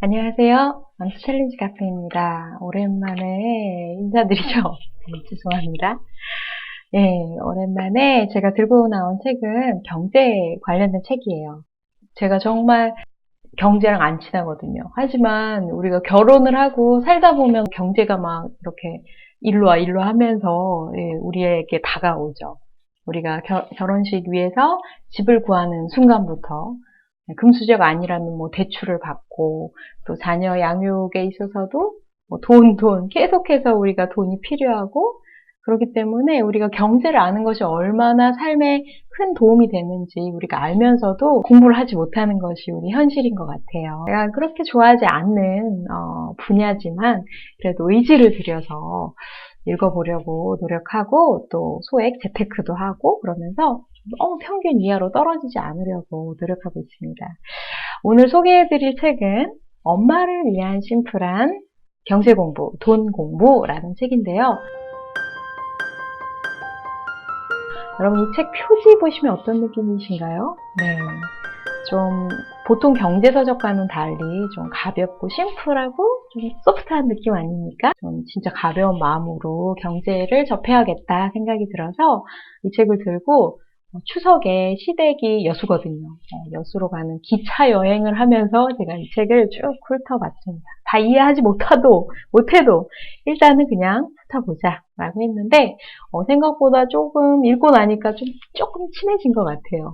안녕하세요. 만수 챌린지 카페입니다. 오랜만에 인사드리죠. 죄송합니다. 오랜만에 제가 들고 나온 책은 경제 관련된 책이에요. 제가 정말 경제랑 안 친하거든요. 하지만 우리가 결혼을 하고 살다 보면 경제가 막 이렇게 일로 와 일로 하면서 우리에게 다가오죠. 우리가 결혼식 위해서 집을 구하는 순간부터 금수저가 아니라면 뭐 대출을 받고, 또 자녀 양육에 있어서도 뭐 돈 계속해서 우리가 돈이 필요하고, 그렇기 때문에 우리가 경제를 아는 것이 얼마나 삶에 큰 도움이 되는지 우리가 알면서도 공부를 하지 못하는 것이 우리 현실인 것 같아요. 내가 그렇게 좋아하지 않는 분야지만 그래도 의지를 들여서 읽어보려고 노력하고, 또 소액 재테크도 하고 그러면서 평균 이하로 떨어지지 않으려고 노력하고 있습니다. 오늘 소개해드릴 책은 엄마를 위한 심플한 경제 공부, 돈 공부라는 책인데요. 여러분, 이 책 표지 보시면 어떤 느낌이신가요? 네, 좀 보통 경제서적과는 달리 좀 가볍고 심플하고 좀 소프트한 느낌 아닙니까? 좀 진짜 가벼운 마음으로 경제를 접해야겠다 생각이 들어서 이 책을 들고 추석에 시댁이 여수거든요. 여수로 가는 기차 여행을 하면서 제가 이 책을 쭉 훑어봤습니다. 다 이해하지 못해도 일단은 그냥 훑어보자 라고 했는데 생각보다 조금 읽고 나니까 조금 친해진 것 같아요.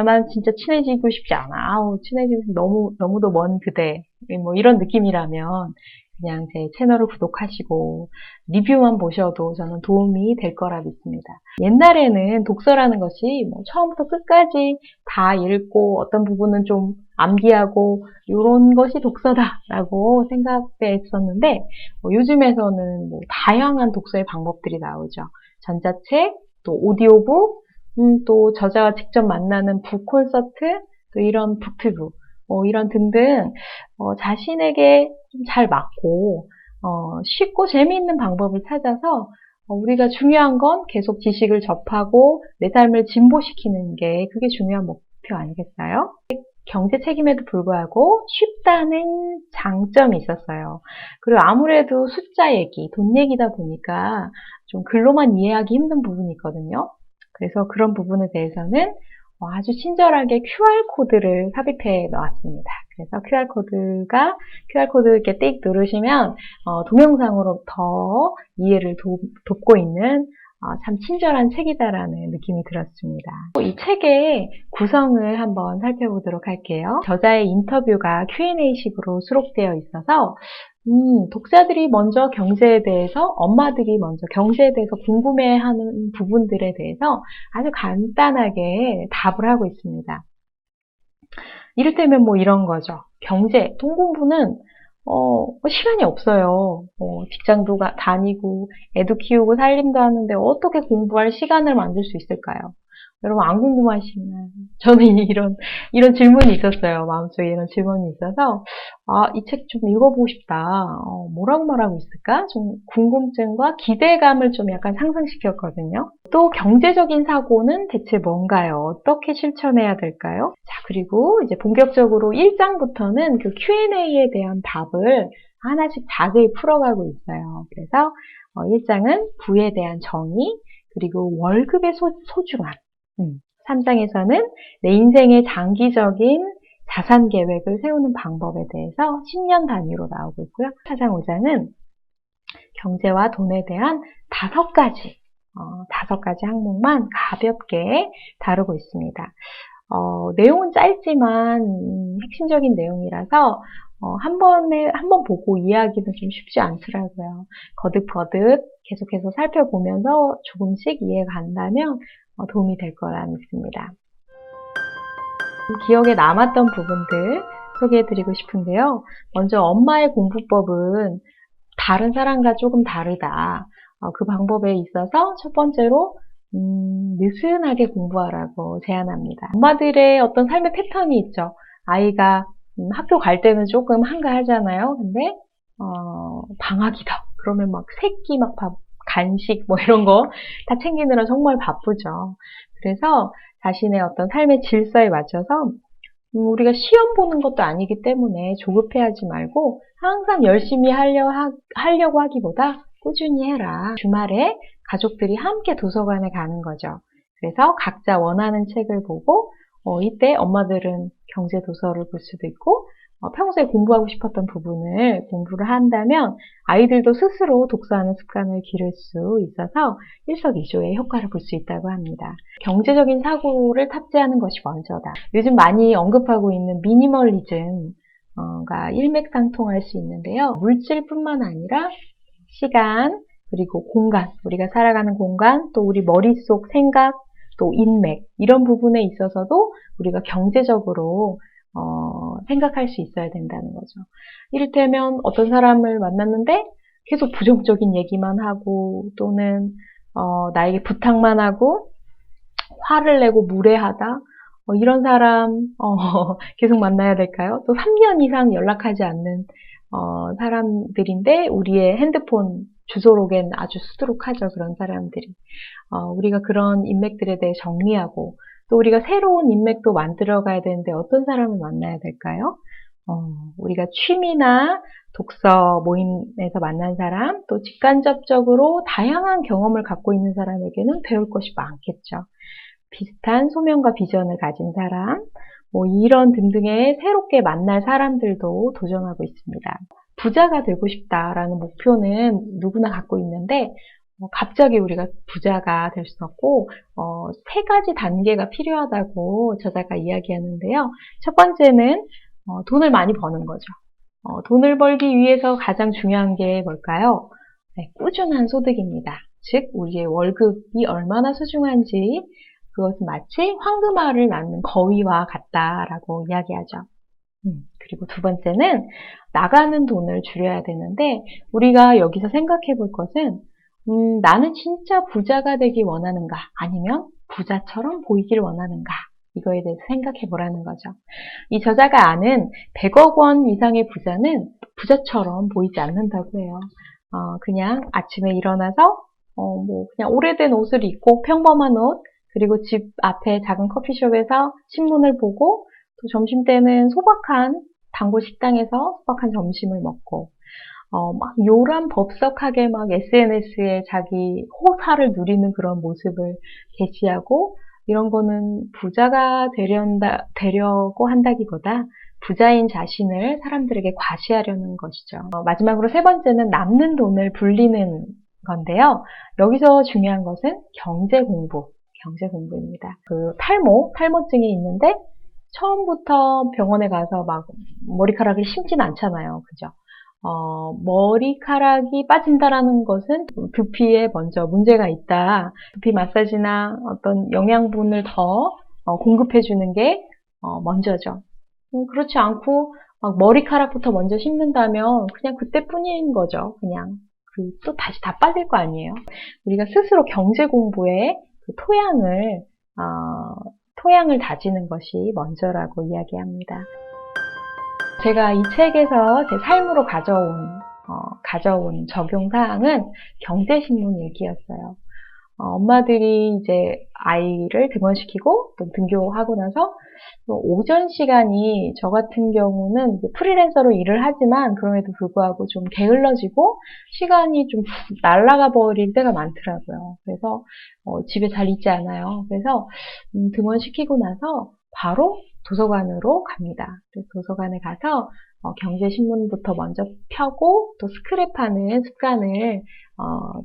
난 진짜 친해지고 싶지 않아. 친해지고 너무도 먼 그대. 뭐 이런 느낌이라면 그냥 제 채널을 구독하시고 리뷰만 보셔도 저는 도움이 될 거라 믿습니다. 옛날에는 독서라는 것이 처음부터 끝까지 다 읽고 어떤 부분은 좀 암기하고 이런 것이 독서다라고 생각했었는데 요즘에서는 다양한 독서의 방법들이 나오죠. 전자책, 또 오디오북, 또 저자와 직접 만나는 북 콘서트, 또 이런 북튜브, 이런 등등 자신에게 좀 잘 맞고 쉽고 재미있는 방법을 찾아서 우리가 중요한 건 계속 지식을 접하고 내 삶을 진보시키는 게 그게 중요한 목표 아니겠어요? 경제 책임에도 불구하고 쉽다는 장점이 있었어요. 그리고 아무래도 숫자 얘기, 돈 얘기다 보니까 좀 글로만 이해하기 힘든 부분이 있거든요. 그래서 그런 부분에 대해서는 아주 친절하게 QR코드를 삽입해 놓았습니다. 그래서 QR코드 이렇게 띡 누르시면 동영상으로 더 이해를 돕고 있는 참 친절한 책이다라는 느낌이 들었습니다. 이 책의 구성을 한번 살펴보도록 할게요. 저자의 인터뷰가 Q&A식으로 수록되어 있어서 독자들이 먼저 경제에 대해서, 엄마들이 먼저 경제에 대해서 궁금해하는 부분들에 대해서 아주 간단하게 답을 하고 있습니다. 이를테면 이런 거죠. 경제, 돈 공부는 시간이 없어요. 직장도 다니고 애도 키우고 살림도 하는데 어떻게 공부할 시간을 만들 수 있을까요? 여러분 안 궁금하시나요? 저는 이런 질문이 있었어요. 마음속에 이런 질문이 있어서 이 책 좀 읽어보고 싶다. 뭐라고 말하고 있을까? 좀 궁금증과 기대감을 좀 약간 상승시켰거든요. 또 경제적인 사고는 대체 뭔가요? 어떻게 실천해야 될까요? 자, 그리고 이제 본격적으로 1장부터는 그 Q&A에 대한 답을 하나씩 자세히 풀어가고 있어요. 그래서 1장은 부에 대한 정의, 그리고 월급의 소중함. 3장에서는 내 인생의 장기적인 자산 계획을 세우는 방법에 대해서 10년 단위로 나오고 있고요. 4장, 5장은 경제와 돈에 대한 5가지 항목만 가볍게 다루고 있습니다. 내용은 짧지만 핵심적인 내용이라서 한 번 보고 이해하기는 좀 쉽지 않더라고요. 거듭 계속해서 살펴보면서 조금씩 이해가 간다면 도움이 될 거라 믿습니다. 기억에 남았던 부분들 소개해드리고 싶은데요. 먼저 엄마의 공부법은 다른 사람과 조금 다르다. 그 방법에 있어서 첫 번째로 느슨하게 공부하라고 제안합니다. 엄마들의 어떤 삶의 패턴이 있죠. 아이가 학교 갈 때는 조금 한가하잖아요. 근데 방학이다. 그러면 막 새끼 간식 이런 거 다 챙기느라 정말 바쁘죠. 그래서 자신의 어떤 삶의 질서에 맞춰서 우리가 시험 보는 것도 아니기 때문에 조급해하지 말고 항상 열심히 하려고 하기보다 꾸준히 해라. 주말에 가족들이 함께 도서관에 가는 거죠. 그래서 각자 원하는 책을 보고 이때 엄마들은 경제 도서를 볼 수도 있고 평소에 공부하고 싶었던 부분을 공부를 한다면 아이들도 스스로 독서하는 습관을 기를 수 있어서 일석이조의 효과를 볼 수 있다고 합니다. 경제적인 사고를 탑재하는 것이 먼저다. 요즘 많이 언급하고 있는 미니멀리즘가 일맥상통할 수 있는데요. 물질뿐만 아니라 시간, 그리고 공간, 우리가 살아가는 공간, 또 우리 머릿속 생각, 또 인맥, 이런 부분에 있어서도 우리가 경제적으로 생각할 수 있어야 된다는 거죠. 이를테면 어떤 사람을 만났는데 계속 부정적인 얘기만 하고 또는 나에게 부탁만 하고 화를 내고 무례하다, 이런 사람 계속 만나야 될까요? 또 3년 이상 연락하지 않는 사람들인데 우리의 핸드폰 주소록엔 아주 수두룩하죠. 그런 사람들이. 우리가 그런 인맥들에 대해 정리하고 또 우리가 새로운 인맥도 만들어 가야 되는데 어떤 사람을 만나야 될까요? 우리가 취미나 독서 모임에서 만난 사람, 또 직간접적으로 다양한 경험을 갖고 있는 사람에게는 배울 것이 많겠죠. 비슷한 소명과 비전을 가진 사람, 이런 등등의 새롭게 만날 사람들도 도전하고 있습니다. 부자가 되고 싶다라는 목표는 누구나 갖고 있는데 갑자기 우리가 부자가 될 수 없고 3가지 단계가 필요하다고 저자가 이야기하는데요. 첫 번째는 돈을 많이 버는 거죠. 돈을 벌기 위해서 가장 중요한 게 뭘까요? 네, 꾸준한 소득입니다. 즉 우리의 월급이 얼마나 소중한지 그것은 마치 황금알을 낳는 거위와 같다라고 이야기하죠. 그리고 두 번째는 나가는 돈을 줄여야 되는데 우리가 여기서 생각해 볼 것은 나는 진짜 부자가 되기 원하는가 아니면 부자처럼 보이길 원하는가 이거에 대해서 생각해 보라는 거죠. 이 저자가 아는 100억 원 이상의 부자는 부자처럼 보이지 않는다고 해요. 그냥 아침에 일어나서 그냥 오래된 옷을 입고 평범한 옷 그리고 집 앞에 작은 커피숍에서 신문을 보고 또 점심때는 소박한 단골 식당에서 소박한 점심을 먹고 막 요란법석하게 막 SNS에 자기 호사를 누리는 그런 모습을 게시하고 이런 거는 부자가 되려고 한다기보다 부자인 자신을 사람들에게 과시하려는 것이죠. 마지막으로 세 번째는 남는 돈을 불리는 건데요. 여기서 중요한 것은 경제공부입니다. 탈모증이 있는데 처음부터 병원에 가서 막 머리카락을 심진 않잖아요. 그죠? 머리카락이 빠진다라는 것은 두피에 먼저 문제가 있다. 두피 마사지나 어떤 영양분을 더 공급해 주는 게 먼저죠. 그렇지 않고 막 머리카락부터 먼저 심는다면 그냥 그때뿐인 거죠. 그냥 또 다시 다 빠질 거 아니에요. 우리가 스스로 경제 공부에 그 토양을 다지는 것이 먼저라고 이야기합니다. 제가 이 책에서 제 삶으로 가져온 적용사항은 경제신문 일기였어요. 엄마들이 이제 아이를 등원시키고 또 등교하고 나서 오전 시간이 저 같은 경우는 프리랜서로 일을 하지만 그럼에도 불구하고 좀 게을러지고 시간이 좀 날아가 버릴 때가 많더라고요. 그래서 집에 잘 있지 않아요. 그래서 등원시키고 나서 바로 도서관으로 갑니다. 도서관에 가서 경제신문부터 먼저 펴고 또 스크랩하는 습관을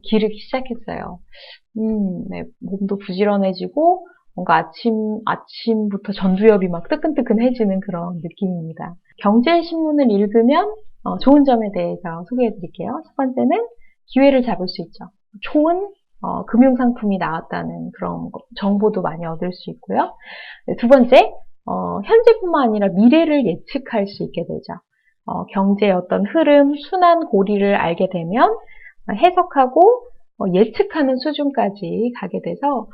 기르기 시작했어요. 네, 몸도 부지런해지고 뭔가 아침부터 전두엽이 막 뜨끈뜨끈해지는 그런 느낌입니다. 경제신문을 읽으면 좋은 점에 대해서 소개해 드릴게요. 첫 번째는 기회를 잡을 수 있죠. 좋은 금융상품이 나왔다는 그런 정보도 많이 얻을 수 있고요. 네, 두 번째, 현재뿐만 아니라 미래를 예측할 수 있게 되죠. 경제의 어떤 흐름, 순환 고리를 알게 되면 해석하고 예측하는 수준까지 가게 돼서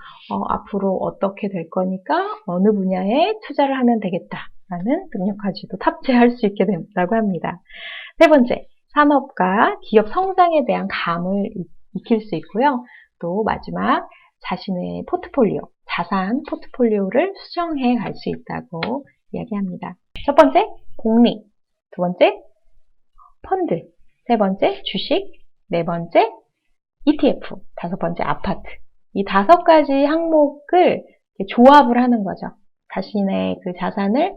앞으로 어떻게 될 거니까 어느 분야에 투자를 하면 되겠다라는 능력까지도 탑재할 수 있게 된다고 합니다. 세 번째, 산업과 기업 성장에 대한 감을 익힐 수 있고요. 또 마지막, 자신의 자산 포트폴리오를 수정해 갈 수 있다고 이야기합니다. 첫 번째, 복리. 두 번째, 펀드. 세 번째, 주식. 네 번째, ETF. 다섯 번째, 아파트. 이 5가지 항목을 조합을 하는 거죠. 자신의 그 자산을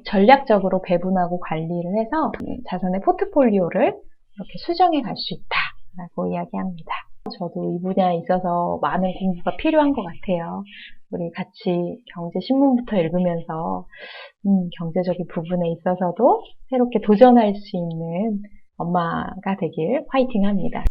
전략적으로 배분하고 관리를 해서 자산의 포트폴리오를 이렇게 수정해 갈 수 있다라고 이야기합니다. 저도 이 분야에 있어서 많은 공부가 필요한 것 같아요. 우리 같이 경제신문부터 읽으면서 경제적인 부분에 있어서도 새롭게 도전할 수 있는 엄마가 되길 화이팅 합니다.